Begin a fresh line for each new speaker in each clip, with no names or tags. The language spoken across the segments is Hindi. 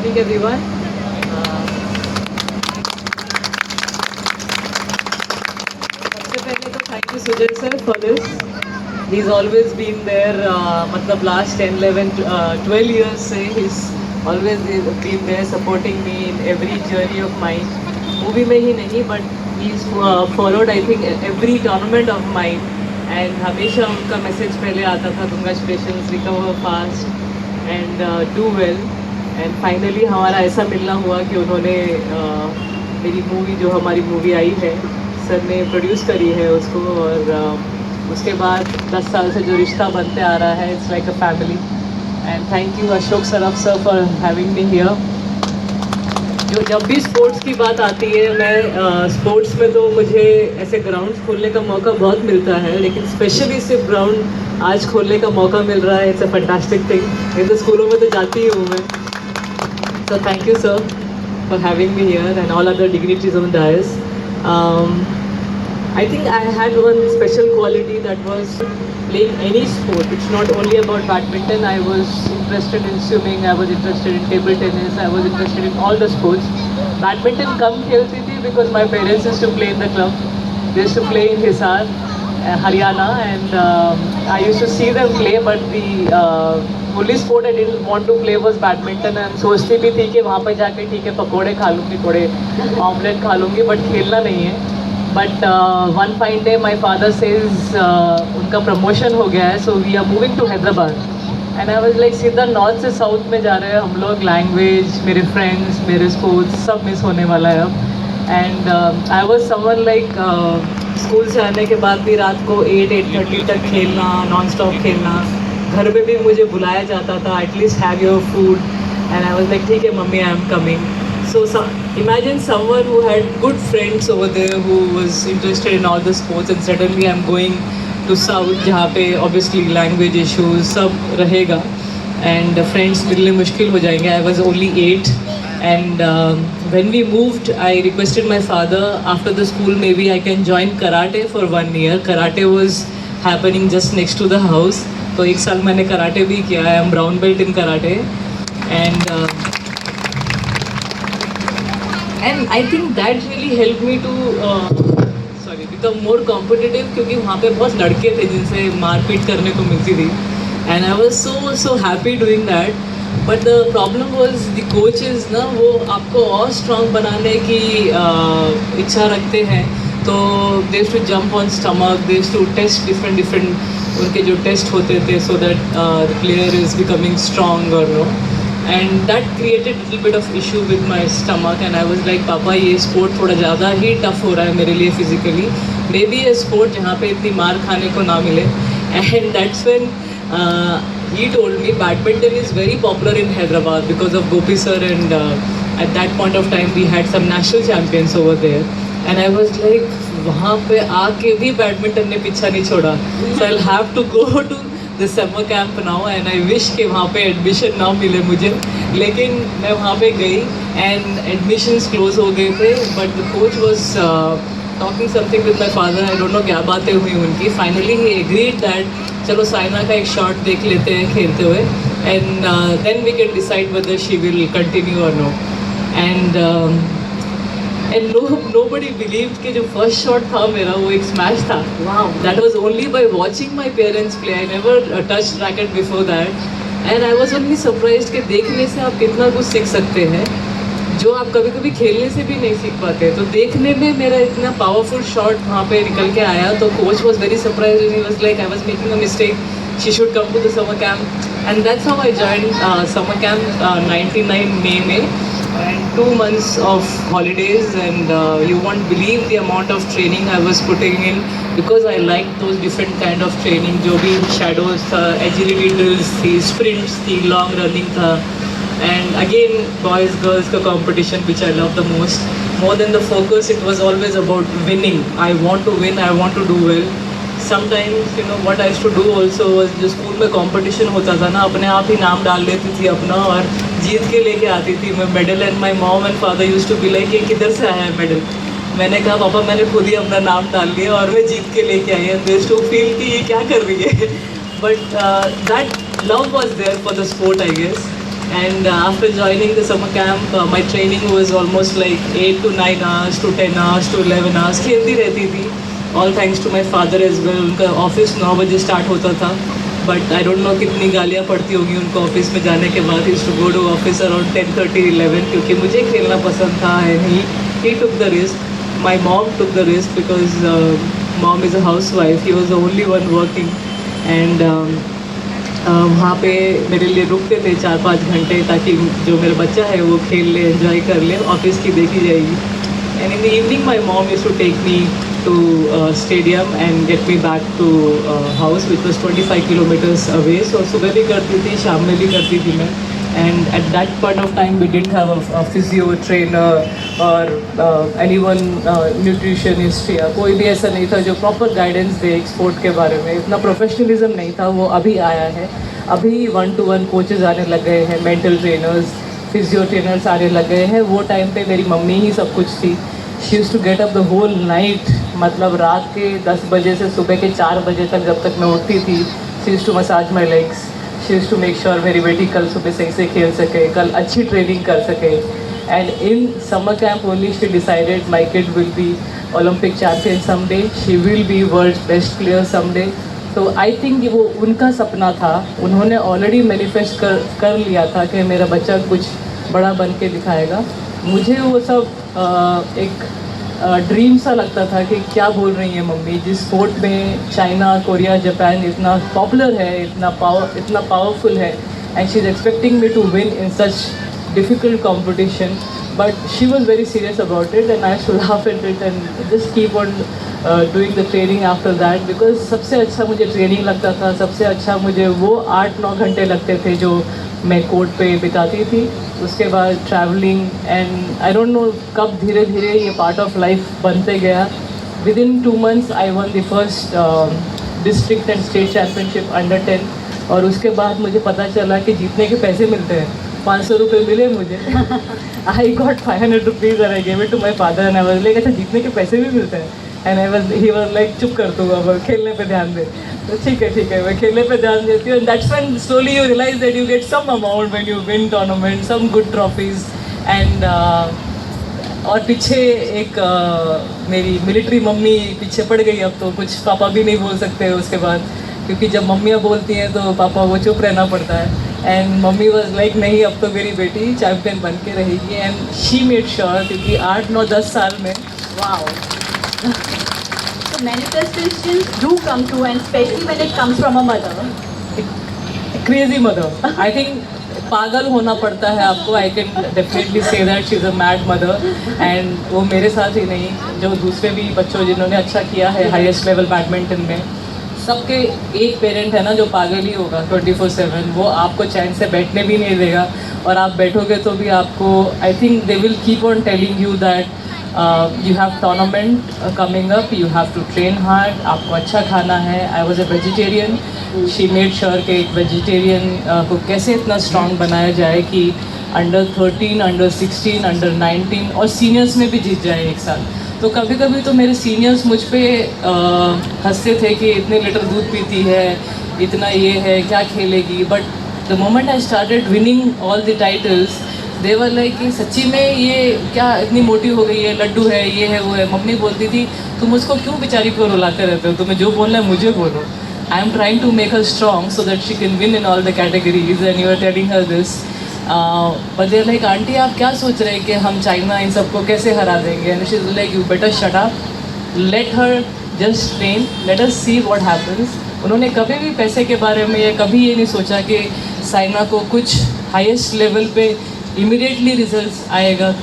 morning everyone. सबसे पहले तो thank you Sujay sir for this. He's always been there. मतलब last 10, 11, 12 years से he's always been there supporting me in every journey of mine. Movie में ही नहीं but he's followed I think every tournament of mine. And हमेशा उनका मैसेज पहले आता था congratulations, recover fast and do well. And finally हमारा ऐसा मिलना हुआ कि उन्होंने मेरी मूवी जो हमारी मूवी आई है सर ने प्रोड्यूस करी है उसको और उसके बाद 10 साल से जो रिश्ता बनते आ रहा है it's like a family. And thank you Ashok Surf sir for having me here. जो जब भी स्पोर्ट्स की बात आती है मैं स्पोर्ट्स में तो मुझे ऐसे ग्राउंड खोलने का मौका बहुत मिलता है लेकिन स्पेशली सिर्फ ग्राउंड आज खोलने का मौका मिल रहा है. It's a fantastic thing. नहीं तो स्कूलों में तो जाती ही हूँ मैं. So thank you sir for having me here and all other dignitaries on the dais. I think I had one special quality that was playing any sport. It's not only about badminton. I was interested in swimming, I was interested in table tennis, I was interested in all the sports. Badminton कम खेलती थी because my parents used to play in the club. They used to play in Hisar, Haryana and I used to see them play but the only sport I didn't want to play was badminton. and सोचती भी थी कि वहाँ पर जाके ठीक है पकोड़े खा लूँगी, थोड़े ऑमलेट खा लूँगी बट खेलना नहीं है. But one fine day my father says उनका प्रमोशन हो गया है so we are moving to Hyderabad. And I was like सीधा नॉर्थ से साउथ में जा रहे हैं हम लोग. लैंग्वेज, मेरे फ्रेंड्स, मेरे स्पोर्ट्स सब मिस होने वाला है अब. And I was someone like school से आने के बाद भी रात को 8-8:30 तक खेलना, नॉन स्टॉप खेलना. घर में भी मुझे बुलाया जाता था at least have your food and I was like ठीक है mummy I am coming. So imagine someone who had good friends over there who was interested in all the sports and suddenly I'm going to south जहाँ पे obviously language issues सब रहेगा and friends मिलने मुश्किल हो जाएंगे. I was only 8 and when we moved I requested my father after the school maybe I can join karate for 1 year. Karate was happening just next to the house. तो 1 साल मैंने कराटे भी किया. I am brown belt in karate and I think that really help me to become more competitive क्योंकि वहाँ पे बहुत लड़के थे जिनसे मारपीट करने को मिलती थी and I was so happy doing that. But the problem was the coaches ना वो आपको और स्ट्रॉन्ग बनाने की इच्छा रखते हैं. तो they used to jump on stomach, they used to taste different उनके जो टेस्ट होते थे so that the player is becoming strong और no. And that created little bit of issue with my stomach and I was like पापा ये स्पोर्ट थोड़ा ज़्यादा ही टफ हो रहा है मेरे लिए फिजिकली. मे बी ये स्पोर्ट जहाँ पे इतनी मार खाने को ना मिले. And that's when he told me badminton is very popular in Hyderabad because of Gopi sir and at that point of time we had some national champions over there and I was like वहाँ पे आके भी बैडमिंटन ने पीछा नहीं छोड़ा. So I'll have to go to the summer camp now and I wish कि वहाँ पे एडमिशन ना मिले मुझे. लेकिन मैं वहाँ पे गई and admissions close हो गए थे but the coach was talking something with my father. I don't know क्या बातें हुई उनकी. Finally he agreed that चलो साइना का एक शॉट देख लेते हैं खेलते हुए and then we can decide whether she will continue or no. And nobody believed कि जो फर्स्ट शॉट था मेरा वो एक स्मैश था. That was only by watching my parents play. I never touched racket before that. And I was only surprised कि देखने से आप कितना कुछ सीख सकते हैं जो आप कभी कभी खेलने से भी नहीं सीख पाते. तो देखने में मेरा इतना पावरफुल शॉट वहाँ पे निकल के आया तो coach was very surprise and he was like I was making a mistake, she should come to the summer camp and that's how I joined summer camp 99 May में. And 2 months of holidays and you won't believe the amount of training I was putting in because I liked those different kind of training. जो भी shadows था, agility drills थी, sprints थी, long running था and again boys girls का competition which I love the most. More than the focus it was always about winning. I want to win, I want to do well. Sometimes you know what I used to do also was जो स्कूल में कंपटीशन होता था ना अपने आप ही नाम डाल लेती थी अपना और जीत के लेके आती थी मैं medal. And my mom and father used to be like ये किधर से आया है मेडल. मैंने कहा पापा मैंने खुद ही अपना नाम डाल लिया और मैं जीत के लेके आई. And they used to feel कि ये क्या कर रही है. But that love was there for the sport I guess. And after joining the summer camp, my training was almost like 8 to 9 hours to 10 hours to 11 hours. खेलती रहती थी. All thanks to my father as well. उनका ऑफिस 9 बजे स्टार्ट होता था. But I don't know कितनी गालियाँ पड़ती होंगी उनको ऑफिस में जाने के बाद. He used to go to office around 10:30, 11 क्योंकि मुझे खेलना पसंद था. And he took the risk. My mom took the risk because mom is a housewife. He was the only one working. And वहाँ पे मेरे लिए रुकते थे 4-5 घंटे ताकि जो मेरा बच्चा है वो खेल ले, एंजॉय कर ले. ऑफिस की देखी जाएगी. And in the evening my mom used to take me to stadium and get me back to house which was 25 kilometres away. So सुबह भी करती थी, शाम में भी करती थी मैं. And at that point of time we didn't have a physio trainer और एनीवन न्यूट्रिशनिस्ट या कोई भी ऐसा नहीं था जो प्रॉपर गाइडेंस दे स्पोर्ट के बारे में. इतना प्रोफेशनलिज्म नहीं था. वो अभी आया है. अभी 1-to-1 कोचेज़ आने लग गए हैं, मेंटल ट्रेनर्स, फिजियो ट्रेनर्स आने लग गए हैं. वो टाइम पे मेरी मम्मी ही सब कुछ थी. She used to get up the whole night, मतलब रात के 10 बजे से सुबह के 4 बजे तक जब तक मैं उठती थी. She used to massage my legs. She used to make sure मेरी बेटी कल सुबह सही से खेल सके, कल अच्छी ट्रेनिंग कर सके. And in summer camp only she decided my kid will be Olympic champion someday. She will be world's best player someday. तो आई थिंक वो उनका सपना था. उन्होंने ऑलरेडी मैनिफेस्ट कर लिया था कि मेरा बच्चा कुछ बड़ा बन के दिखाएगा. मुझे वो सब एक ड्रीम सा लगता था कि क्या बोल रही हैं मम्मी. जिस स्पोर्ट में चाइना, कोरिया, जापान इतना पॉपुलर है, इतना पावरफुल है, and she is expecting me to win in such difficult competition, but she was very serious about it and I used to laugh at it and just keep on doing the training after that because सबसे अच्छा मुझे ट्रेनिंग लगता था. सबसे अच्छा मुझे वो 8-9 घंटे लगते थे जो मैं कोर्ट पे बिताती थी. उसके बाद travelling and I don't know कब धीरे धीरे ये पार्ट ऑफ लाइफ बनते गया. With in 2 months I one the first district and state championship under 10 और उसके बाद मुझे पता चला कि जीतने के पैसे मिलते हैं. 500 रुपये मिले मुझे. I got 500 rupees and I gave it to my father and I was like अच्छा जीतने के पैसे भी मिलते हैं. एंड ही वाज लाइक चुप कर तू, अब खेलने पे ध्यान दे. तो ठीक है मैं खेलने पे ध्यान देती हूँ. And that's when slowly you realise that you get some amount when you win tournament, some good trophies. And और पीछे एक मेरी मिलिट्री मम्मी पीछे पड़ गई. अब तो कुछ पापा भी नहीं बोल सकते उसके बाद क्योंकि जब मम्मियाँ बोलती हैं तो पापा वो चुप रहना पड़ता है. एंड मम्मी वॉज लाइक नहीं अब तो मेरी बेटी चैम्पियन बन के रहेगी. एंड शी मेड श्योर क्योंकि 8-9-10 साल में
Wow. So manifestations do come true and especially when it comes from a mother.
Crazy mother. I think पागल होना पड़ता है आपको. I can definitely say that she is a mad mother. And वो मेरे साथ ही नहीं, जो दूसरे भी बच्चों जिन्होंने अच्छा किया है हाईएस्ट लेवल बैडमिंटन में, सबके एक पेरेंट है ना जो पागल ही होगा 24/7. वो आपको चैन से बैठने भी नहीं देगा और आप बैठोगे तो भी आपको I think they will keep on telling you that you have tournament coming up, you have to train hard, आपको अच्छा खाना है. I was a vegetarian. She made sure कि एक वेजिटेरियन को कैसे इतना स्ट्रॉन्ग बनाया जाए कि अंडर 13, अंडर 16, अंडर 19 और सीनियर्स में भी जीत जाए एक साथ. तो कभी कभी तो मेरे सीनियर्स मुझ पे हंसते थे कि इतने लीटर दूध पीती है, इतना ये है, क्या खेलेगी. But the moment I started winning all the titles they were like कि सच्ची में ये क्या इतनी मोटी हो गई है, लड्डू है, ये है, वो है. मम्मी बोलती थी तुम उसको क्यों बेचारी को रुलाते रहते हो, तुम्हें जो बोलना है मुझे बोलो. I am trying to make her strong so that she can win in all the categories and you are telling her this. But there like aunty आप क्या सोच रहे हैं कि हम चाइना इन सबको कैसे हरा देंगे. And she is like you better shut up, let her just train, let us see what happens. उन्होंने कभी भी पैसे के बारे में या कभी ये नहीं सोचा कि साइना को कुछ हाईएस्ट लेवल पे इमीडिएटली रिजल्ट्स आएगा.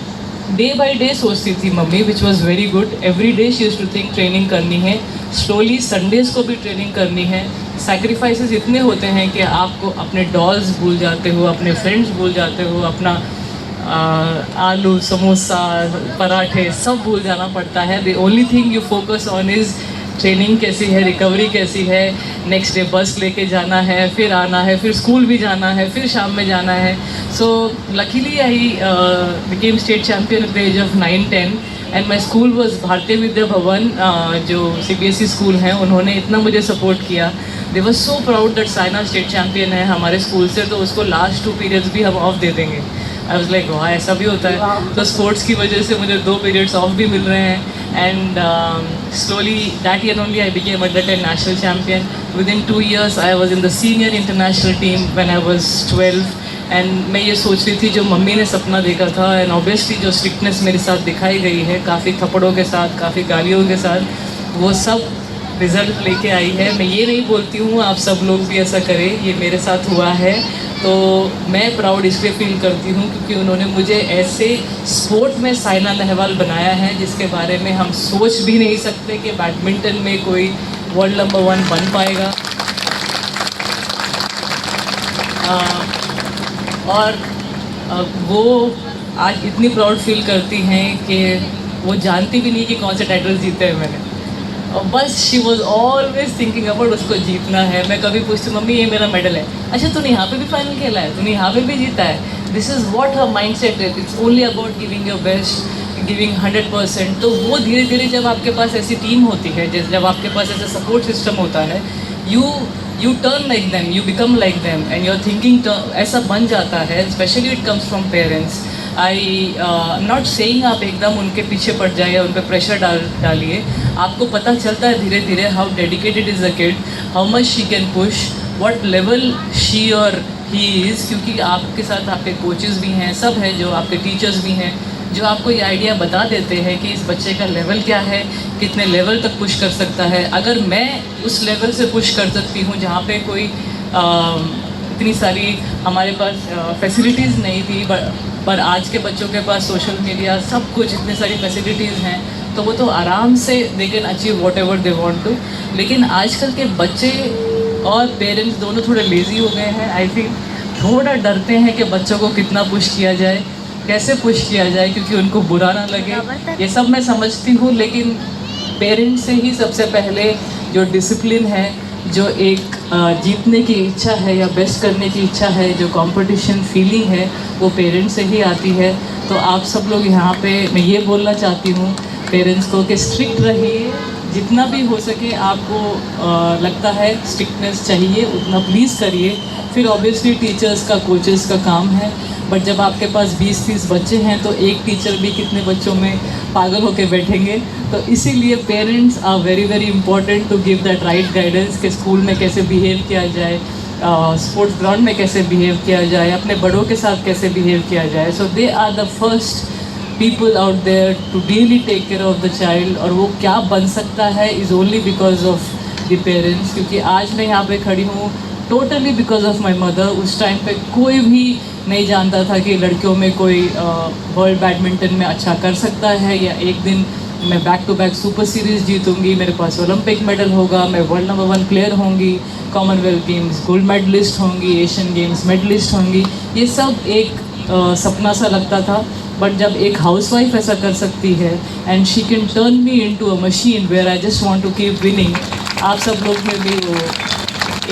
डे बाय डे सोचती थी mummy which was very good. Every day she used to think training करनी है, स्लोली संडेज़ को भी ट्रेनिंग करनी है. सैक्रिफाइसेस इतने होते हैं कि आपको अपने डॉल्स भूल जाते हो, अपने फ्रेंड्स भूल जाते हो, अपना आलू, समोसा, पराठे सब भूल जाना पड़ता है. The only thing you focus on is training कैसी है, रिकवरी कैसी है, नेक्स्ट डे बस लेके जाना है, फिर आना है, फिर स्कूल भी जाना है, फिर शाम में जाना है. So luckily I became state champion at the age of 9-10 and my school was Bharatiya Vidya भवन, जो CBSE स्कूल हैं, उन्होंने इतना मुझे सपोर्ट किया. They were so proud that Saina state champion है हमारे स्कूल से, तो उसको लास्ट 2 पीरियड्स भी हम ऑफ दे देंगे। आई वाज लाइक वाह, ऐसा भी होता है। तो स्पोर्ट्स की वजह से मुझे 2 पीरियड्स ऑफ भी मिल रहे हैं। And slowly that year only I became under 10 national champion. With in 2 years I was in the senior international team when I was 12। And मैं ये सोच रही थी जो मम्मी ने सपना देखा था, एंड ऑब्वियसली जो स्ट्रिक्टनेस मेरे साथ दिखाई गई है, काफ़ी थप्पड़ों के साथ, काफ़ी गालियों के साथ, वो सब रिज़ल्ट लेके आई है। मैं ये नहीं बोलती हूँ आप सब लोग भी ऐसा करें, ये मेरे साथ हुआ है। तो मैं प्राउड इसलिए फील करती हूँ क्योंकि उन्होंने मुझे ऐसे स्पोर्ट में साइना नेहवाल बनाया है जिसके बारे में हम सोच भी नहीं सकते कि बैडमिंटन में कोई वर्ल्ड नंबर 1 बन पाएगा। और वो आज इतनी प्राउड फील करती हैं कि वो जानती भी नहीं कि कौन से टाइटल जीते हैं मैंने, और बस she was always thinking about उसको जीतना है। मैं कभी पूछती मम्मी ये मेरा मेडल है, अच्छा तूने यहाँ पे भी फाइनल खेला है, तूने यहाँ पे भी जीता है। This is what her mind set is, it's only about giving your best, giving 100%। तो वो धीरे धीरे जब आपके पास ऐसी टीम होती है, जब आपके पास ऐसा सपोर्ट सिस्टम होता है, you turn like them, you become like them, and your thinking ऐसा बन जाता है। especially it comes from parents. I'm not saying आप एकदम उनके पीछे पड़ जाए या उन पर प्रेशर डालिए। आपको पता चलता है धीरे धीरे how dedicated is the kid, how much she can push, what level she or he is, क्योंकि आपके साथ आपके कोचेस भी हैं, सब हैं, जो आपके टीचर्स भी हैं, जो आपको ये आइडिया बता देते हैं कि इस बच्चे का लेवल क्या है, कितने लेवल तक पुश कर सकता है। अगर मैं उस लेवल से पुश कर सकती हूँ जहाँ पे कोई इतनी सारी हमारे पास फैसिलिटीज़ नहीं थी, पर आज के बच्चों के पास सोशल मीडिया, सब कुछ, इतनी सारी फैसिलिटीज़ हैं, तो वो तो आराम से they can achieve whatever they want to. लेकिन आजकल के बच्चे और पेरेंट्स दोनों थोड़े लेज़ी हो गए हैं। आई थिंक थोड़ा डरते हैं कि बच्चों को कितना पुश किया जाए, कैसे पुश किया जाए, क्योंकि उनको बुरा ना लगे। ये सब मैं समझती हूँ, लेकिन पेरेंट्स से ही सबसे पहले जो डिसिप्लिन है, जो एक जीतने की इच्छा है या बेस्ट करने की इच्छा है, जो कंपटीशन फीलिंग है, वो पेरेंट्स से ही आती है। तो आप सब लोग यहाँ पे, मैं ये बोलना चाहती हूँ पेरेंट्स को कि स्ट्रिक्ट रहिए, जितना भी हो सके। आपको लगता है स्ट्रिक्टनेस चाहिए उतना प्लीज़ करिए। फिर ऑब्वियसली टीचर्स का, कोचेस का काम है, बट जब आपके पास 20-30 बच्चे हैं तो एक टीचर भी कितने बच्चों में पागल होकर बैठेंगे। तो इसीलिए parents are very very important to give that right guidance कि स्कूल में कैसे बिहेव किया जाए, स्पोर्ट्स ग्राउंड में कैसे बिहेव किया जाए, अपने बड़ों के साथ कैसे बिहेव किया जाए। So they are the first people out there to really take care of the child. और वो क्या बन सकता है is only because of the parents. क्योंकि आज मैं यहाँ पे खड़ी हूँ totally because of my mother. उस टाइम पे कोई भी नहीं जानता था कि लड़कियों में कोई वर्ल्ड बैडमिंटन में अच्छा कर सकता है, या एक दिन मैं back to back super series जीतूंगी, मेरे पास ओलंपिक मेडल होगा, मैं वर्ल्ड नंबर 1 प्लेयर होंगी, कॉमनवेल्थ गेम्स गोल्ड मेडलिस्ट होंगी, एशियन गेम्स मेडलिस्ट होंगी। ये सब एक सपना सा लगता था। बट जब एक हाउसवाइफ ऐसा कर सकती है and she can turn me into a machine where I just want to keep winning, आप सब लोग में भी वो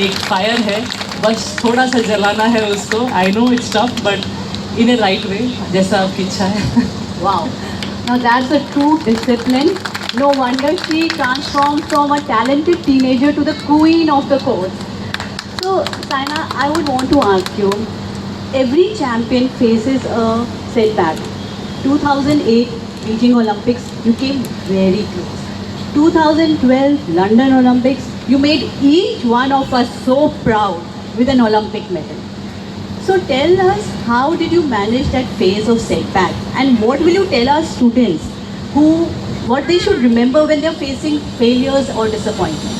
एक फायर है, बस थोड़ा सा जलाना है उसको। I know it's tough but in A right way, जैसा आपकी इच्छा है।
Wow. Now that's a true discipline. No wonder she transformed from a talented teenager to the queen of the court. So, Saina, I would want to ask you, every champion faces a setback. 2008 Beijing Olympics, you came very close. 2012 London Olympics, you made each one of us so proud with an Olympic medal. So tell us, how did you manage that phase of setback, and what will you tell our students what they should remember when they are facing failures or disappointment?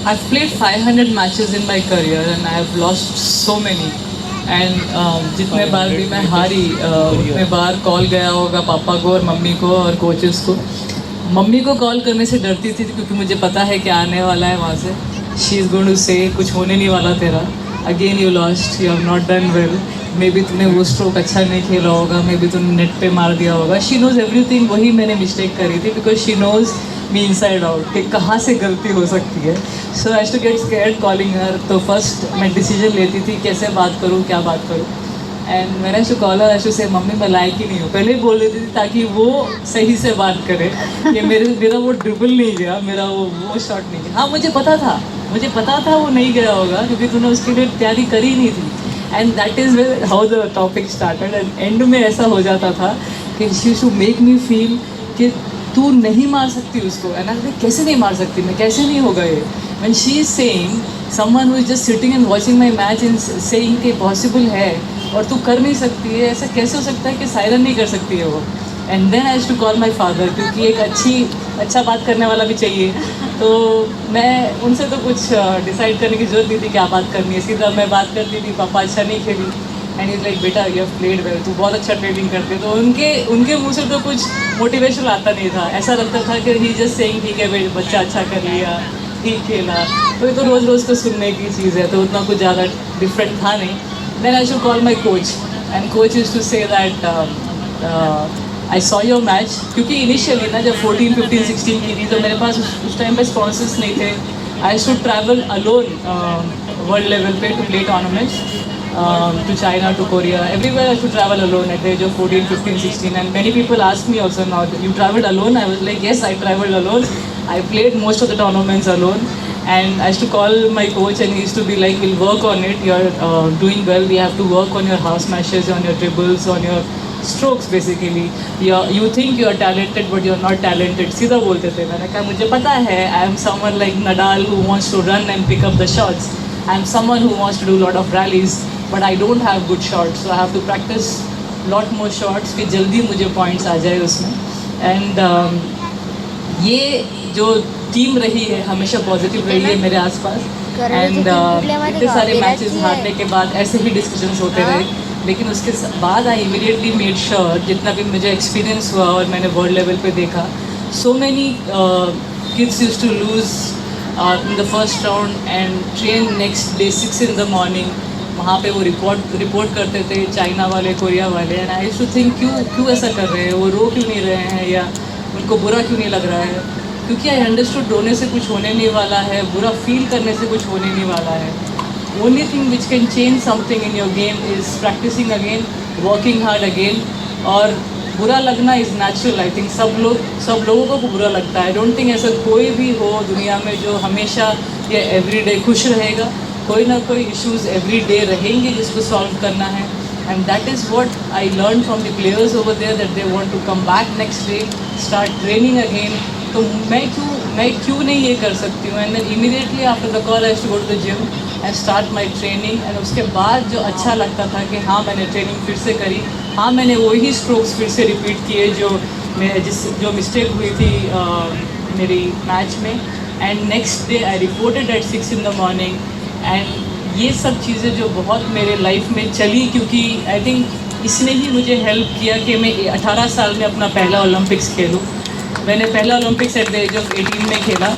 I've played 500 matches in my career and I have lost so many. And जितने बार भी मैं हारी, उतने बार कॉल गया होगा पापा को और मम्मी को और कोचेस को। मम्मी को कॉल करने से डरती थी क्योंकि मुझे पता है कि आने वाला है वहाँ से, शी इज़ गोइंग टू से कुछ होने नहीं वाला तेरा, again you lost, you have not done well, may be तूने वो स्ट्रोक अच्छा नहीं खेला होगा, मे बी तूने नेट पे मार दिया होगा। She knows everything. वही मैंने मिस्टेक करी थी because she knows me inside out कि कहाँ से गलती हो सकती है। So I to get scared calling her. तो फर्स्ट मैं डिसीजन लेती थी कैसे बात करूँ, क्या बात करूँ। एंड मैंने टू कॉल हर टू से मम्मी मैं लायक ही नहीं हूँ, पहले ही बोल देती थी ताकि वो सही से बात करे कि मेरा वो ड्रिबल नहीं गया, मेरा वो शॉट नहीं गया। हाँ मुझे पता था वो नहीं गया होगा क्योंकि तूने उसके लिए तैयारी करी नहीं थी। And that is how the topic started. And end में ऐसा हो जाता था कि she to make me feel कि तू नहीं मार सकती उसको। एंड आई कैसे नहीं मार सकती मैं, कैसे नहीं होगा ये। When she is saying someone who is just sitting and watching my match and saying कि पॉसिबल है और तू कर नहीं सकती है, ऐसा कैसे हो सकता है कि सायरन नहीं कर सकती है वो। And then I have to call my father, क्योंकि एक अच्छा बात करने वाला भी चाहिए। तो मैं उनसे तो कुछ डिसाइड करने की ज़रूरत नहीं थी क्या बात करनी है, सीधा मैं बात करती थी पापा अच्छा नहीं खेली। एंड इज़ लाइक बेटा यू हैव प्लेड वेल, तू बहुत अच्छा ट्रेनिंग करते। तो उनके मुंह से तो कुछ मोटिवेशन आता नहीं था, ऐसा लगता था कि ही जस्ट सेइंग ठीक है बच्चा अच्छा कर लिया, ठीक खेला। तो ये तो रोज़ को सुनने की चीज़ है, तो उतना कुछ ज़्यादा डिफरेंट था नहीं। Then I should call my coach and coach used to say that I saw your match. क्योंकि इनिशियली ना जब 14, 15, 16 की थी तो मेरे पास उस टाइम पे स्पॉन्सर्स नहीं थे। I should travel alone world level पे to play tournaments, to China, to Korea, everywhere I should travel alone at the age of 14, 15, 16. And many people ask me also now, you traveled alone? I was like, yes, I traveled alone. I played most of the tournaments alone. And I used to call my coach and he used to be like, we'll work on it. You're doing well. We have to work on your house smashes, on your dribbles, on your strokes basically. You think you're talented but you're not talented. सीधा बोलते थे। मैंने कहा मुझे पता है, I am someone like Nadal who wants to run and pick up the shots. I am someone who wants to do a lot of rallies, but I don't have good shots, so I have to practice lot more shots कि जल्दी मुझे points आ जाए उसमें। And ये जो टीम रही है हमेशा पॉजिटिव रही है मेरे आसपास। एंड इतने सारे मैचेस हारने के बाद ऐसे ही डिस्कशंस होते रहे, लेकिन उसके बाद आई इमीडिएटली मेड श्योर, जितना भी मुझे एक्सपीरियंस हुआ और मैंने वर्ल्ड लेवल पे देखा, so many kids used to lose in the first round and train next day 6 in the morning। वहाँ पे वो रिपोर्ट करते थे चाइना वाले, कोरिया वाले। एंड आई टू थिंक क्यों ऐसा कर रहे हैं, वो रो क्यों नहीं रहे हैं या उनको बुरा क्यों नहीं लग रहा है। क्योंकि आई अंडरस्टूड रोने से कुछ होने नहीं वाला है, बुरा फील करने से कुछ होने नहीं वाला है। Only thing which can change something in your game is practising again, working hard again. और बुरा लगना इज़ नेचुरल। आई थिंक सब लोगों को बुरा लगता है। आई डोंट थिंक ऐसा कोई भी हो दुनिया में जो हमेशा या एवरीडे खुश रहेगा। कोई ना कोई इश्यूज एवरीडे रहेंगे जिसको सॉल्व करना है। And that is what I learn from the players over there, that they want to come back next day, start training again. तो मैं क्यों नहीं ये कर सकती हूँ। And then immediately after the call I to go to the gym and start my training. And उसके बाद जो अच्छा लगता था कि हाँ मैंने ट्रेनिंग फिर से करी, हाँ मैंने वही स्ट्रोक्स फिर से रिपीट किए जो मिस्टेक हुई थी मेरी मैच में। And next day I reported at 6 in the morning। एंड ये सब चीज़ें जो बहुत मेरे लाइफ में चली, क्योंकि आई थिंक इसने ही मुझे हेल्प किया कि मैं 18 साल में अपना पहला ओलंपिक्स खेलूँ। मैंने पहला Olympics at the age of 18 में खेला।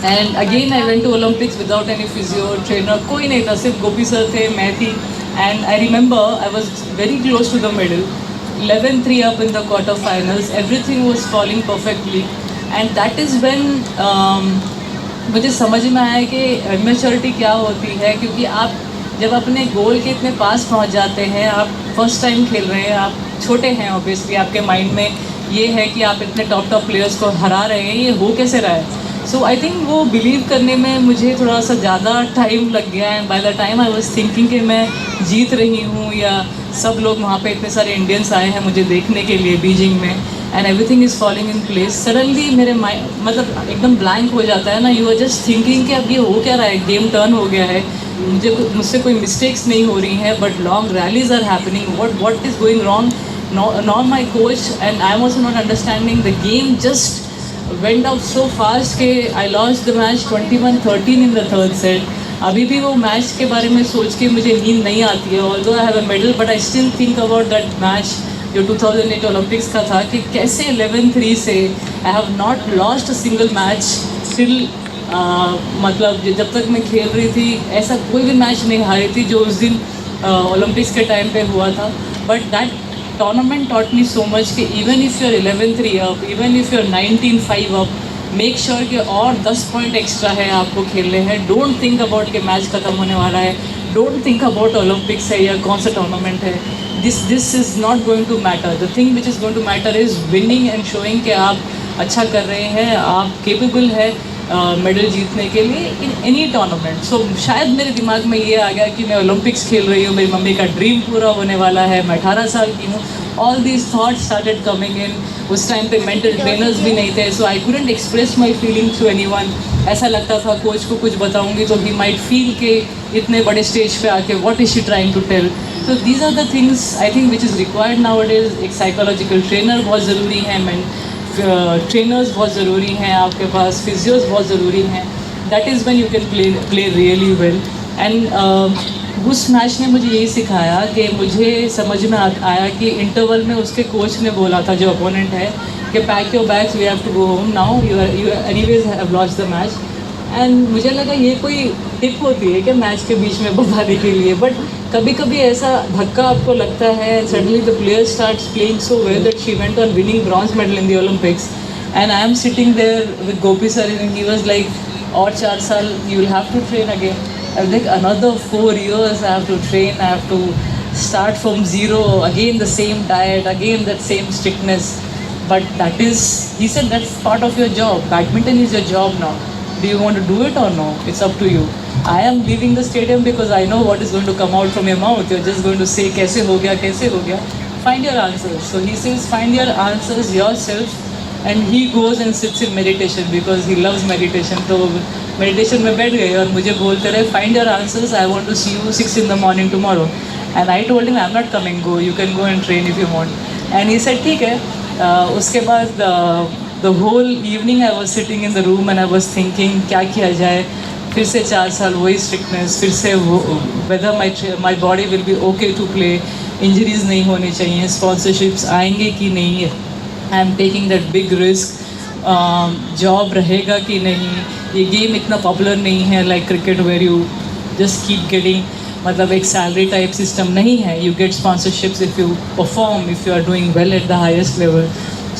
And again I went to Olympics without any physio trainer, कोई नहीं था, सिर्फ गोपी सर थे, मैं थी। And I remember I was very close to the medal, 11-3 up in the quarterfinals. Everything was falling perfectly, and that is when मुझे समझ में आया कि मैच्योरिटी क्या होती है। क्योंकि आप जब अपने गोल के इतने पास पहुंच जाते हैं, आप फर्स्ट टाइम खेल रहे हैं, आप छोटे हैं, ऑब्वियसली आपके माइंड में ये है कि आप इतने टॉप प्लेयर्स को हरा रहे हैं, ये हो कैसे रहा है। सो आई थिंक वो बिलीव करने में मुझे थोड़ा सा ज़्यादा टाइम लग गया। And by the time I was thinking कि मैं जीत रही हूँ, या सब लोग वहाँ पे इतने सारे इंडियंस आए हैं मुझे देखने के लिए बीजिंग में, and everything is falling in place. Suddenly मेरे माइंड मतलब एकदम ब्लैंक हो जाता है ना। यू आर जस्ट थिंकिंग कि अब ये हो क्या रहा है, गेम टर्न हो गया है, मुझसे कोई मिस्टेक्स नहीं हो रही हैं, but long rallies are happening, what is going wrong। Nor my coach and I am also not understanding the game just went out so fast कि I lost the match 21-13 in the third set। अभी भी वो मैच के बारे में सोच के मुझे नींद नहीं आती है। although I have a medal but I still think about that match जो 2008 ओलंपिक्स का था, कि कैसे 11-3 से I have not lost a single match till मतलब जब तक मैं खेल रही थी ऐसा कोई भी मैच नहीं हारी थी जो उस दिन ओलंपिक्स के टाइम पे हुआ था। But that tournament taught me so much कि even if you're 11-3 up, even if you're 19-5 up, make sure कि और 10 पॉइंट एक्स्ट्रा है आपको खेलने हैं। डोंट थिंक अबाउट कि मैच ख़त्म होने वाला है, डोंट थिंक अबाउट ओलंपिक्स है या कौन सा टूर्नामेंट है, this is not going to matter. The thing which is going to matter is winning and showing कि आप अच्छा कर रहे हैं, आप केपेबल है मेडल जीतने के लिए इन एनी टूर्नामेंट. सो शायद मेरे दिमाग में ये आ गया कि मैं ओलंपिक्स खेल रही हूँ, मेरी मम्मी का ड्रीम पूरा होने वाला है, मैं 18 साल की हूँ. All these thoughts started coming in. उस टाइम पे मेंटल ट्रेनर्स भी नहीं थे, so I couldn't express my feeling to anyone. ऐसा लगता था कोच को कुछ बताऊंगी तो ही माइट फील के इतने बड़े स्टेज पे आके what is she trying to tell. So these are the things I think which is required nowadays. एक साइकोलॉजिकल ट्रेनर बहुत ज़रूरी है, ट्रेनर्स बहुत ज़रूरी हैं, आपके पास फिजियोज बहुत ज़रूरी हैं. That is when you can play really well. And उस मैच ने मुझे यही सिखाया कि मुझे समझ में आया कि इंटरवल में उसके कोच ने बोला था जो अपोनेंट है कि pack your bags, we have to go home now, you anyways have lost the match. And मुझे लगा ये कोई टिप होती है कि मैच के बीच में बताने के लिए, बट कभी कभी ऐसा धक्का आपको लगता है. Suddenly the player starts playing so well that she went on winning bronze medal in the Olympics. And I am sitting there with Gopi sir and he was like, और 4 साल you will have to train again. I like another 4 years I have to train, I have to start from zero, again the same diet, again that same strictness. But that is, he said, that's part of your job. Badminton is your job now. Do you want to do it or no? It's up to you. I am leaving the stadium because I know what is going to come out from your mouth. You're just going to say, kaise ho gaya, kaise ho gaya. Find your answers. So he says, find your answers yourself. And he goes and sits in meditation because he loves meditation. So meditation में बैठ गए और मुझे बोलते रहे, find your answers. I want to see you 6 in the morning tomorrow. And I told him, I'm not coming. Go. You can go and train if you want. And he said, ठीक है. उसके बाद the whole evening I was sitting in the room and I was thinking क्या किया जाए. फिर से 4 साल वही strictness, फिर से वो whether my body will be okay to play, injuries नहीं होनी चाहिए, sponsorships आएंगे कि नहीं, I am taking that big risk, job रहेगा कि नहीं, ये गेम इतना पॉपुलर नहीं है like cricket where you just keep getting, मतलब एक सैलरी टाइप सिस्टम नहीं है. You get sponsorships if you perform, if you are doing well at the highest level.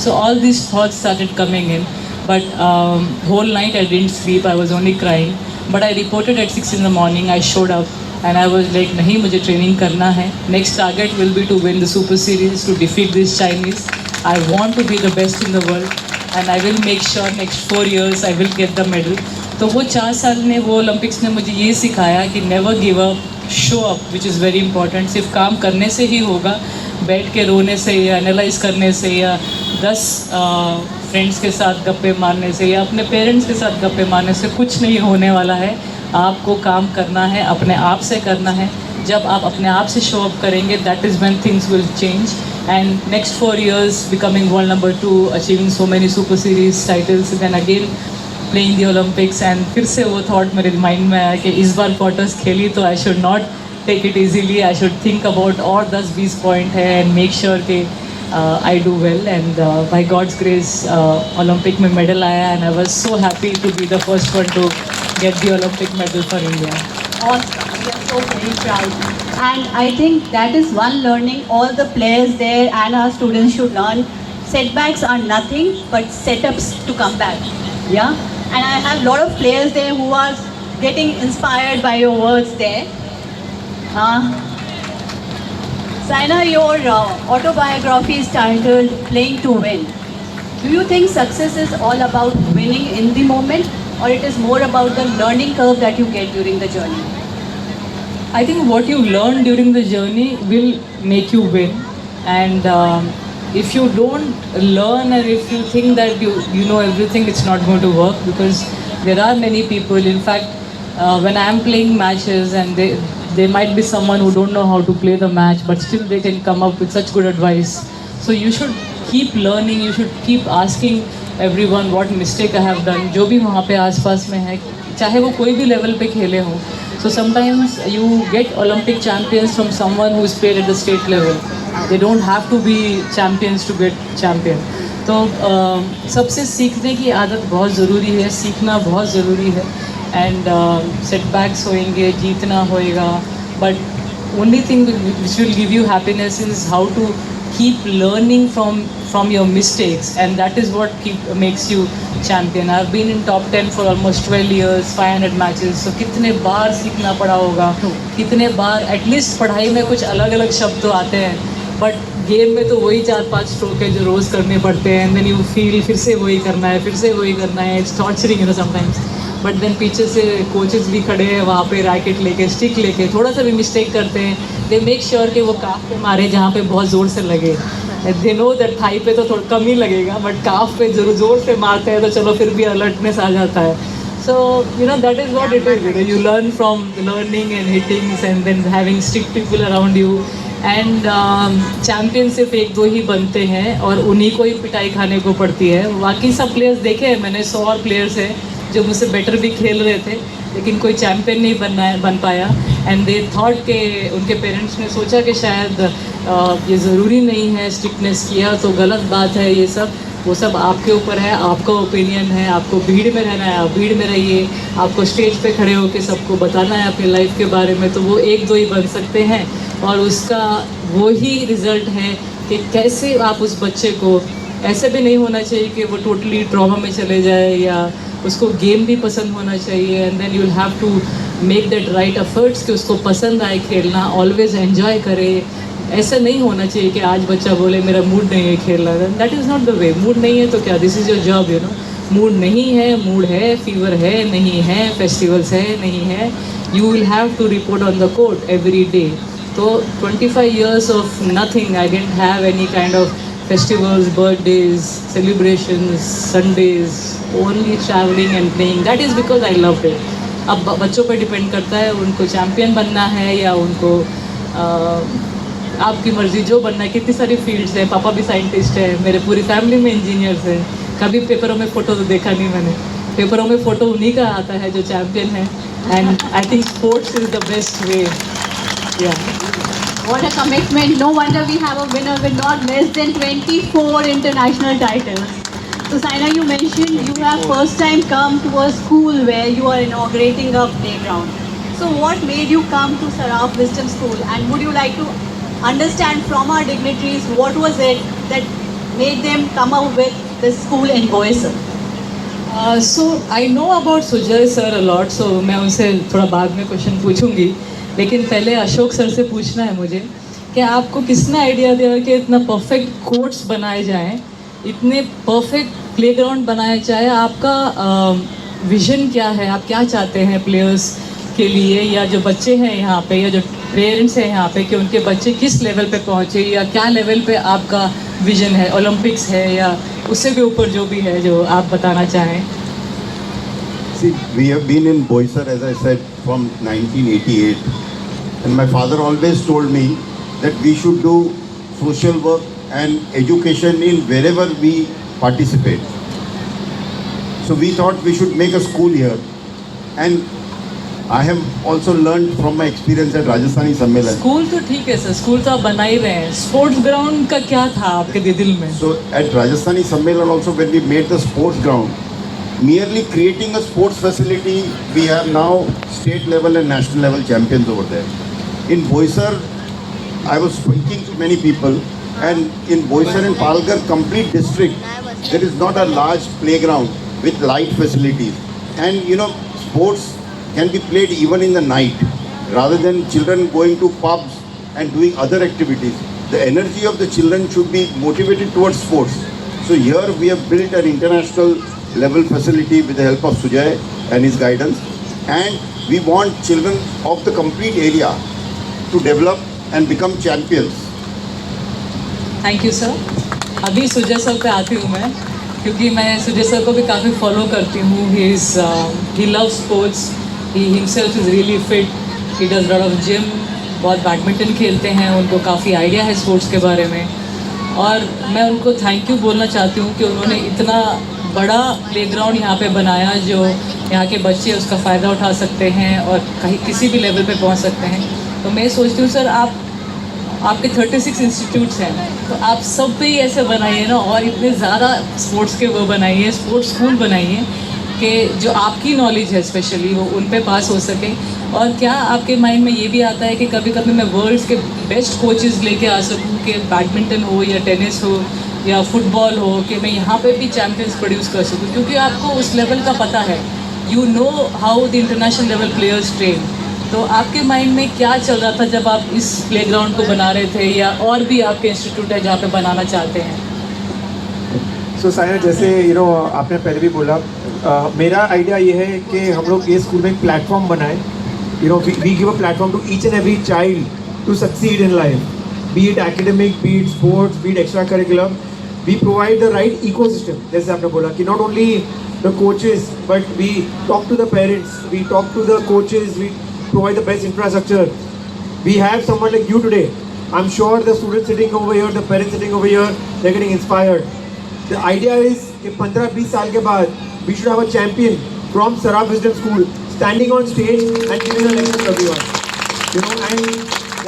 So all this thoughts started coming in. But whole night I didn't sleep, I was only crying. But I reported at 6 in the morning. I showed up and I was like, नहीं, मुझे ट्रेनिंग करना है. Next target will be to win the super series, to defeat this Chinese. I want to be the best in the world and I will make sure next 4 years I will get the medal. तो वो 4 साल ने, वो ओलंपिक्स ने मुझे ये सिखाया कि never give up, show up, which is very important. सिर्फ काम करने से ही होगा, बैठ के रोने से या एनालाइज करने से या 10 फ्रेंड्स के साथ गप्पे मारने से या अपने पेरेंट्स के साथ गप्पे मारने से कुछ नहीं होने वाला है. आपको काम करना है, अपने आप से करना है. जब आप अपने आप से शो अप करेंगे, that is when things will change. And next 4 years becoming world number 2, achieving so many super series titles, then again playing the Olympics. And फिर से वो thought मेरे mind में आया कि इस बार quarters खेली तो I should not take it easily. I should think about और 10-20 point है and make sure कि I do well. And by God's grace Olympic में medal आया and I was so happy to be the first one to get the Olympic medal for India.
Awesome. We are so very proud. And I think that is one learning all the players there and our students should learn. Setbacks are nothing but setups to come back. Yeah? And I have a lot of players there who are getting inspired by your words there. Saina, your autobiography is titled Playing to Win. Do you think success is all about winning in the moment, or it is more about the learning curve that you get during the journey?
I think what you learn during the journey will make you win. And if you don't learn and if you think that you know everything, it's not going to work, because there are many people. In fact, when I am playing matches and there might be someone who don't know how to play the match, but still they can come up with such good advice. So you should keep learning. You should keep asking everyone what mistake I have done. जो भी वहाँ पे आसपास में है, चाहे वो कोई भी लेवल पे खेले हो. So sometimes you get Olympic champions from someone who's played at the state level. They don't have to be champions to get champion. तो सबसे सीखने की आदत बहुत ज़रूरी है, सीखना बहुत ज़रूरी है. And setbacks होएंगे, जीतना होएगा, but only thing which will give you happiness is how to keep learning from your mistakes, and that is what makes you champion. I've been in top 10 for almost 12 years, 500 matches. So कितने बार सीखना पड़ा होगा, कितने बार एटलीस्ट पढ़ाई में कुछ अलग अलग शब्द तो आते हैं, बट गेम में तो वही 4-5 स्ट्रोक है जो रोज़ करने पड़ते हैं, एंड देन यू फील फिर से वही करना है, फिर से वही करना है. It's torturing you know sometimes. But then पीछे से कोचेस भी खड़े हैं वहाँ पे, रैकेट लेके, स्टिक लेके, थोड़ा सा भी मिस्टेक करते हैं, दे मेक श्योर कि वो काफ पे मारे जहाँ पे बहुत ज़ोर से लगे. दे नो दैट थाई पे तो थोड़ा कम ही लगेगा, बट काफ पे ज़रूर ज़ोर से मारते हैं तो चलो फिर भी अलर्टनेस आ जाता है. So, you know, that is what it is. You know, you learn from learning and hittings and then having strict people around you. And champion सिर्फ 1-2 ही बनते हैं और उन्हीं को ही पिटाई खाने को पड़ती है. बाकी सब प्लेयर्स देखे हैं मैंने, 100 और प्लेयर्स हैं जो मुझसे बेटर भी खेल रहे थे, लेकिन कोई चैम्पियन नहीं बन पाया. एंड दे थॉट के उनके पेरेंट्स ने सोचा कि शायद ये ज़रूरी नहीं है, स्ट्रिक्टनेस किया तो गलत बात है. ये सब वो सब आपके ऊपर है, आपका ओपिनियन है. आपको भीड़ में रहना है, आप भीड़ में रहिए. आपको स्टेज पे खड़े होकर सबको बताना है अपनी लाइफ के बारे में, तो वो 1-2 ही बन सकते हैं. और उसका वो ही रिज़ल्ट है कि कैसे आप उस बच्चे को, ऐसे भी नहीं होना चाहिए कि वो टोटली ट्रॉमा में चले जाए, या उसको गेम भी पसंद होना चाहिए. And then you will have to make that right efforts कि उसको पसंद आए खेलना, ऑलवेज एन्जॉय करे. ऐसा नहीं होना चाहिए कि आज बच्चा बोले मेरा मूड नहीं है खेलना. That is not the way. Mood नहीं है तो क्या, this is your job you know. Mood नहीं है, मूड है, फीवर है, नहीं है, फेस्टिवल्स है, नहीं है, you will have to report on the court every day. तो 25 years of nothing, I didn't have any kind of festivals, birthdays, celebrations, Sundays, only traveling and playing. That is because I loved it. अब बच्चों पर डिपेंड करता है उनको चैम्पियन बनना है या उनको आपकी मर्ज़ी जो बनना है. कितनी सारी फील्ड्स हैं, पापा भी साइंटिस्ट है, मेरे पूरी फैमिली में इंजीनियर्स हैं. कभी पेपरों में फ़ोटो तो देखा नहीं मैंने. पेपरों में फ़ोटो उन्हीं का आता है जो चैम्पियन है. And I think sports is the best way.
What a commitment. No wonder we have a winner with not less than 24 international titles. So Saina, you mentioned you have first time come to a school where you are inaugurating a playground. So what made you come to Saraf Wisdom School, and would you like to understand from our dignitaries what was it that made them come up with this school in Boisar?
So I know about Sujay sir a lot, so मैं उनसे थोड़ा बाद में क्वेश्चन पूछूंगी, लेकिन पहले अशोक सर से पूछना है मुझे कि आपको किसने आइडिया दिया कि इतना परफेक्ट कोर्ट्स बनाए जाएं, इतने परफेक्ट प्लेग्राउंड बनाया जाए. आपका विजन क्या है, आप क्या चाहते हैं प्लेयर्स के लिए, या जो बच्चे हैं यहाँ पे, या जो पेरेंट्स हैं यहाँ पे, कि उनके बच्चे किस लेवल पे पहुँचे, या क्या लेवल पे आपका विजन है, ओलंपिक्स है या उससे भी ऊपर जो भी है जो आप बताना चाहें.
See, we have been in Boisar, as I said, from 1988. And my father always told me that we should do social work and education in wherever we participate. So we thought we should make a school here. And I have also learned from my experience at Rajasthani Sammelan.
School तो ठीक है सर, स्कूल तो आप बना ही रहे हैं. स्पोर्ट्स ग्राउंड का क्या था आपके दिल में?
So at Rajasthani Sammelan also, when we made the sports ground, merely creating a sports facility, we have now state level and national level champions over there. In Boisar, I was speaking to many people, and in Boisar and Palghar complete district, there is not a large playground with light facilities. And you know, sports can be played even in the night, rather than children going to pubs and doing other activities. The energy of the children should be motivated towards sports. So here we have built an international level facility with the help of Sujay and his guidance, and we want children of the complete area to develop and become champions.
Thank you sir. अभी सुजय सर पे आती हूँ मैं, क्योंकि मैं सुजय सर को भी काफ़ी फॉलो करती हूँ. He loves sports, he himself is really fit, he does lot of gym, बहुत बैडमिंटन खेलते हैं, उनको काफ़ी आइडिया है स्पोर्ट्स के बारे में. और मैं उनको थैंक यू बोलना चाहती हूँ कि उन्होंने इतना बड़ा प्लेग्राउंड यहाँ पे बनाया जो यहाँ के बच्चे उसका फ़ायदा उठा सकते हैं और कहीं किसी भी लेवल पे पहुँच सकते हैं. तो मैं सोचती हूँ सर, आपके 36 इंस्टीट्यूट्स हैं, तो आप सब पे ही ऐसे बनाइए ना, और इतने ज़्यादा स्पोर्ट्स के वो बनाइए, स्पोर्ट्स स्कूल बनाइए कि जो आपकी नॉलेज है स्पेशली वो उन पे पास हो सके. और क्या आपके माइंड में ये भी आता है कि कभी कभी मैं वर्ल्ड्स के बेस्ट कोचेस लेके आ सकूँ कि बैडमिंटन हो या टेनिस हो या फुटबॉल हो, कि मैं यहाँ पे भी चैम्पियंस प्रोड्यूस कर सकूँ, क्योंकि आपको उस लेवल का पता है, you know how the international level players train. तो आपके माइंड में क्या चल रहा था जब आप इस प्लेग्राउंड को बना रहे थे, या और भी आपके इंस्टीट्यूट है जहाँ पे बनाना चाहते हैं?
सो साइना, जैसे आपने पहले भी बोला, मेरा आइडिया ये है कि हम लोग ये स्कूल में एक प्लेटफॉर्म बनाएं। We give a platform to each and every child to succeed in life, be it academic, be it sports, be it extra curriculum. We provide the right ecosystem, जैसे आपने बोला कि not only the coaches but we talk to the parents, we talk to the coaches, we provide the best infrastructure. We have someone like you today. I'm sure the students sitting over here, the parents sitting over here, they're getting inspired. The idea is कि 15-20 साल के बाद we should have a champion from Saraf Wisdom School standing on stage and giving a lecture to everyone. And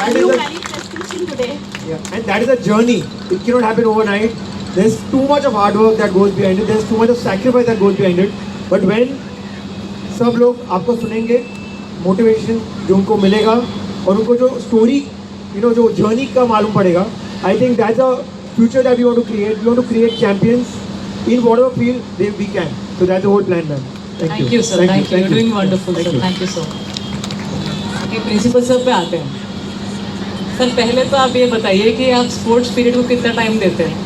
that is
manifestation today.
and that is a journey. It cannot happen overnight. There's too much of hard work that goes behind it. There's too much of sacrifice that goes behind it. But when सब लोग आपको सुनेंगे, मोटिवेशन जो उनको मिलेगा और उनको जो स्टोरी जो जर्नी का मालूम पड़ेगा, I think that's a future that we want to create. We want to create champions in whatever field they we can. So that's the whole plan, ma'am.
Thank you sir, thank you, doing wonderful sir, thank you so much. Okay, principal sir पे आते हैं। सर, पहले तो आप ये बताइए कि आप स्पोर्ट्स पीरियड को कितना टाइम देते हैं?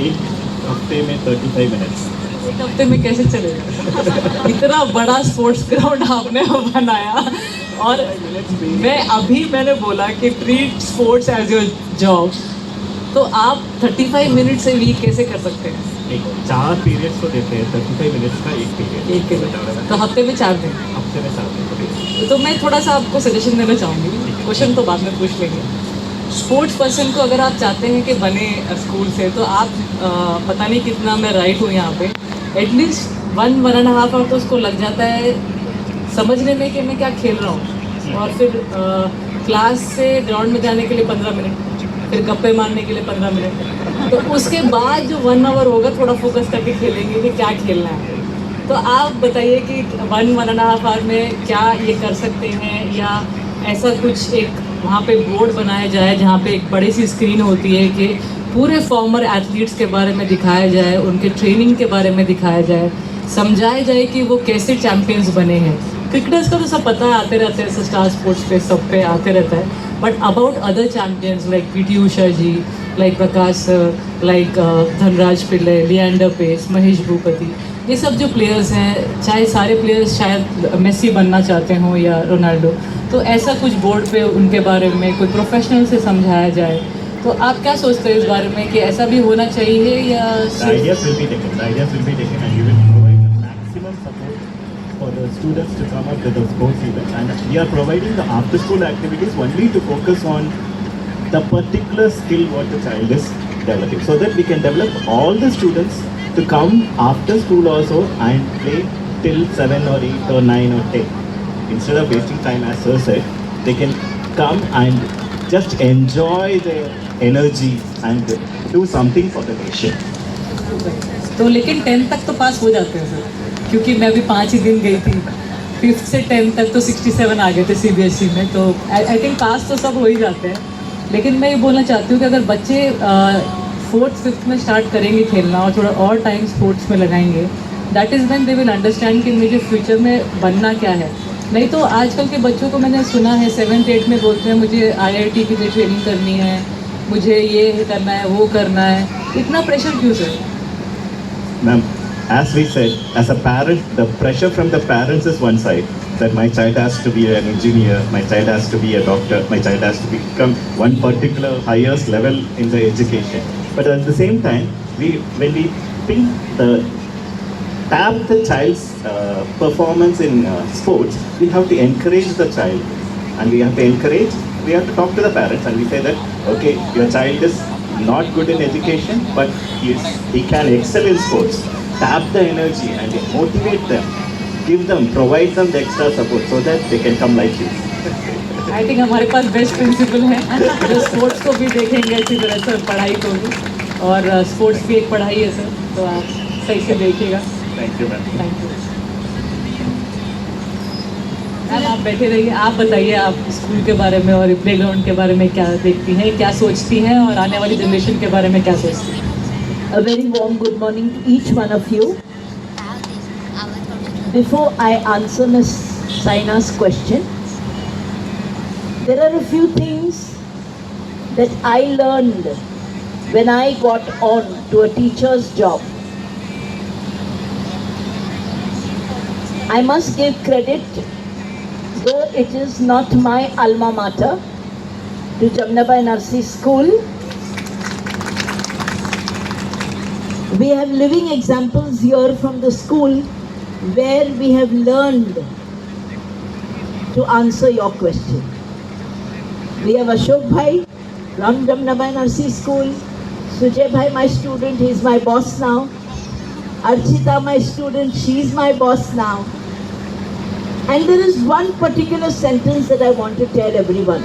एक हफ्ते में 35 मिनट्स।
एक हफ्ते में कैसे चलेगा? इतना बड़ा स्पोर्ट्स ग्राउंड आपने बनाया, और मैंने बोला कि treat sports as your job, तो आप 35 मिनट से वीक कैसे कर सकते हैं?
4 पीरियड्स को देते हैं, 35 मिनट्स का एक पीरियड।
तो हफ्ते में 4 दिन।
हफ्ते में 4 दिन।
तो मैं थोड़ा सा आपको सजेशन देना चाहूँगी, क्वेश्चन तो बाद में पूछ लेंगे। स्पोर्ट्स पर्सन को अगर आप चाहते हैं कि बने स्कूल से, तो आप पता नहीं कितना मैं राइट हूँ यहाँ पे, एटलीस्ट 1-1.5 आवर तो उसको लग जाता है समझने में कि मैं क्या खेल रहा हूँ, और फिर क्लास से ग्राउंड में जाने के लिए 15 मिनट, फिर गप्पे मारने के लिए 15 मिनट, तो उसके बाद जो 1 आवर होगा थोड़ा फोकस करके खेलेंगे कि क्या खेलना है। तो आप बताइए कि 1-1.5 आवर में क्या ये कर सकते हैं, या ऐसा कुछ एक वहाँ पे बोर्ड बनाया जाए जहाँ पे एक बड़ी सी स्क्रीन होती है कि पूरे फॉर्मर एथलीट्स के बारे में दिखाया जाए, उनके ट्रेनिंग के बारे में दिखाया जाए, समझाया जाए कि वो कैसे चैम्पियंस बने हैं। क्रिकेटर्स का तो सब पता है, आते रहते हैं, स्टार स्पोर्ट्स पे सब पे आते रहता है, but about other champions like PT Usha ji, like Prakash sir, like Dhanraj Pillay, Leander Paes, Mahesh Bhupathi, ये सब जो प्लेयर्स हैं, चाहे सारे प्लेयर्स शायद मेसी बनना चाहते हों या रोनाल्डो, तो ऐसा कुछ बोर्ड पे उनके बारे में कोई प्रोफेशनल से समझाया जाए। तो आप क्या सोचते हैं इस बारे में कि ऐसा भी होना चाहिए, या
ideas will be taken and we will provide the maximum support for the students to come up with the sports events, and we are providing the after school activities only to focus on the particular skill what the child is developing, so that we can develop all the students to come after school also and play till 7 or 8 or 9 or 10. Instead of wasting time, as sir said, they can come and just enjoy their energy and do something for the nation.
तो लेकिन 10th तक तो पास हो जाते हैं सर, क्योंकि मैं अभी 5 ही दिन गई थी, 5th से 10th तक तो 67 आ गए थे CBSE में, तो आई थिंक पास तो सब हो ही जाते हैं। लेकिन मैं ये बोलना चाहती हूँ कि अगर बच्चे 4th 5th में स्टार्ट करेंगे खेलना और थोड़ा और टाइम स्पोर्ट्स में लगाएंगे, that is when they will understand कि मुझे फ्यूचर में बनना क्या है। नहीं तो आजकल के बच्चों को मैंने सुना है 7th 8th में बोलते हैं मुझे IIT की ट्रेनिंग करनी है, मुझे ये करना है, वो करना है, इतना प्रेशर क्यों sir?
Ma'am, as we said, as a parent, the pressure from the parents is one side, that my child has to be an engineer, my child has to be a doctor, my child has to become one particular highest level in the education. But at the same time, when we tap the child's performance in sports, we have to encourage the child, and we have to talk to the parents, and we say that, okay, your child is not good in education, but he can excel in sports. Tap the energy and motivate them, provide them the extra support so that they can come like you.
I think हमारे पास बेस्ट प्रिंसिपल हैं जो स्पोर्ट्स को भी देखेंगे इसी तरह से, पढ़ाई को भी, और स्पोर्ट्स भी एक पढ़ाई है सर, तो आप सही से देखिएगा।
Thank you, ma'am.
Thank you. Ma'am आप बैठे रहिए, आप बताइए आप स्कूल के बारे में और प्लेग्राउंड के बारे में क्या देखती हैं, क्या सोचती हैं और आने वाली जनरेशन के बारे में क्या सोचती हैं?
A very warm good morning to each one of you. Before I answer Ms. Saina's question, there are a few things that I learned when I got on to a teacher's job. I must give credit, though it is not my alma mater, to Jamnabai Nursery School. We have living examples here from the school where we have learned to answer your question. We have Ashok Bhai from Jamnabai Nursery School, Sujay Bhai, my student, he is my boss now. Archita, my student, she is my boss now. And there is one particular sentence that I want to tell everyone.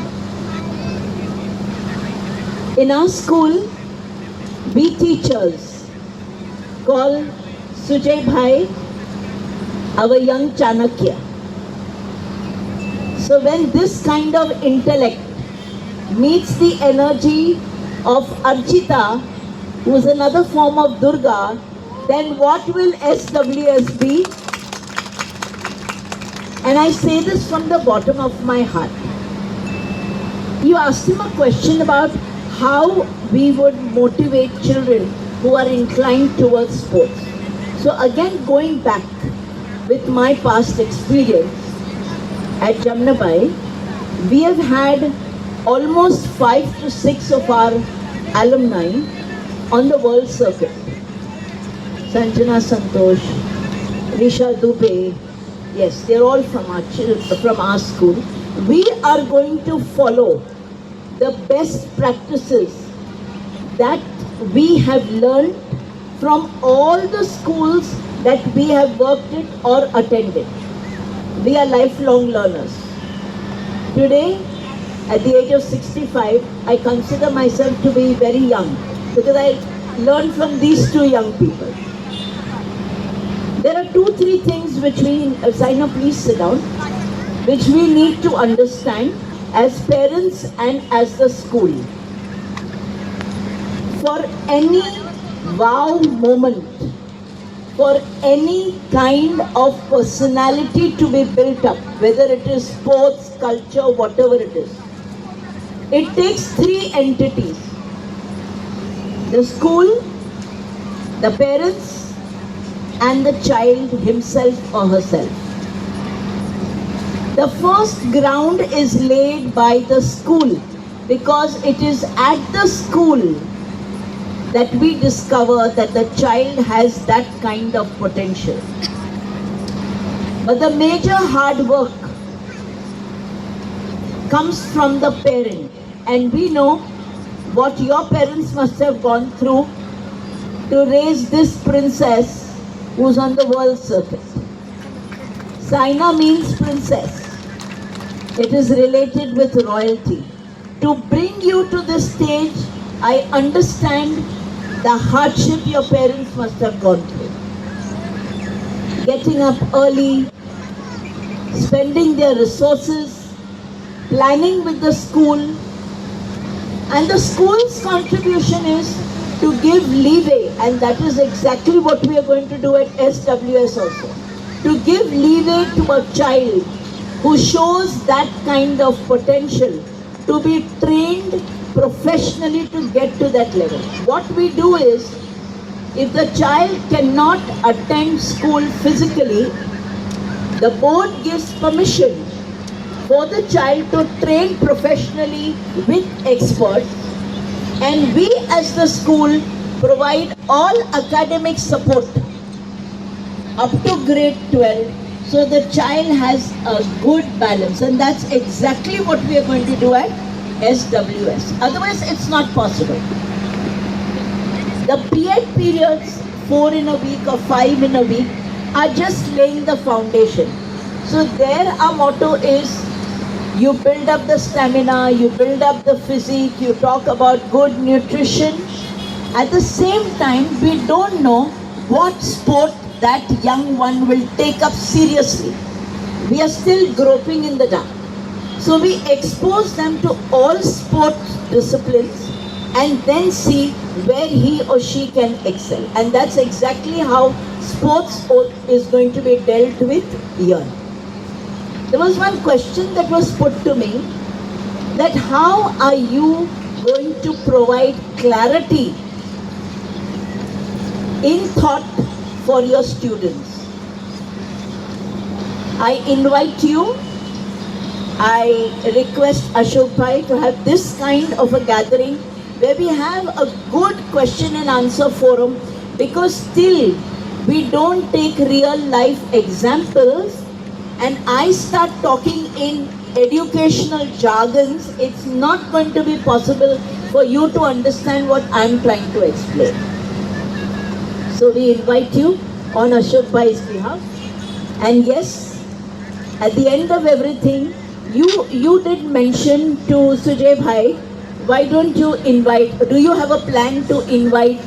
In our school, we teachers call Sujay Bhai our young Chanakya. So when this kind of intellect meets the energy of Archita, who is another form of Durga, then what will SWS be? And I say this from the bottom of my heart. You asked him a question about how we would motivate children who are inclined towards sports. So again, going back with my past experience at Jamnabai, we have had almost 5 to 6 of our alumni on the world circuit. Sanjana Santosh, Risha Dubey, yes, they're all from our school. We are going to follow the best practices that we have learned from all the schools that we have worked in or attended. We are lifelong learners. Today, at the age of 65, I consider myself to be very young because I learned from these two young people. There are 2-3 things which we, Saina, please sit down, which we need to understand as parents and as the school. For any wow moment, for any kind of personality to be built up, whether it is sports, culture, whatever it is, it takes 3 entities: the school, the parents, and the child himself or herself. The first ground is laid by the school because it is at the school that we discover that the child has that kind of potential. But the major hard work comes from the parent, and we know what your parents must have gone through to raise this princess who's on the world circuit. Saina means princess. It is related with royalty. To bring you to this stage, I understand the hardship your parents must have gone through. Getting up early, spending their resources, planning with the school, and the school's contribution is to give leeway, and that is exactly what we are going to do at SWS also. To give leeway to a child who shows that kind of potential to be trained professionally to get to that level. What we do is, if the child cannot attend school physically, the board gives permission for the child to train professionally with experts, and we as the school provide all academic support up to grade 12, so the child has a good balance, and that's exactly what we are going to do at SWS. Otherwise, it's not possible. The PED periods, 4 in a week or 5 in a week, are just laying the foundation. So there our motto is, you build up the stamina, you build up the physique, you talk about good nutrition. At the same time, we don't know what sport that young one will take up seriously. We are still groping in the dark. So we expose them to all sports disciplines and then see where he or she can excel. And that's exactly how sports is going to be dealt with here. There was one question that was put to me, that how are you going to provide clarity in thought for your students? I invite you, I request Ashok Bhai to have this kind of a gathering where we have a good question and answer forum, because still we don't take real life examples and I start talking in educational jargons, it's not going to be possible for you to understand what I'm trying to explain. So we invite you on Ashok Bhai's behalf. And yes, at the end of everything, you did mention to Sujay Bhai, why don't you invite, do you have a plan to invite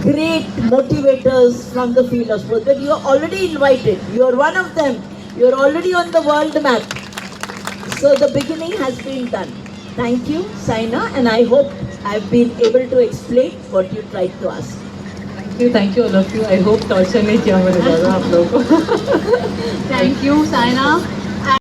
great motivators from the field of sports? But you are already invited, you are one of them, you are already on the world map. So the beginning has been done. Thank you, Saina, and I hope I've been able to explain what you tried to ask.
Thank you all of you. I hope torture नहीं किया मेरे ज़्यादा आप लोगों को.
Thank you, Saina.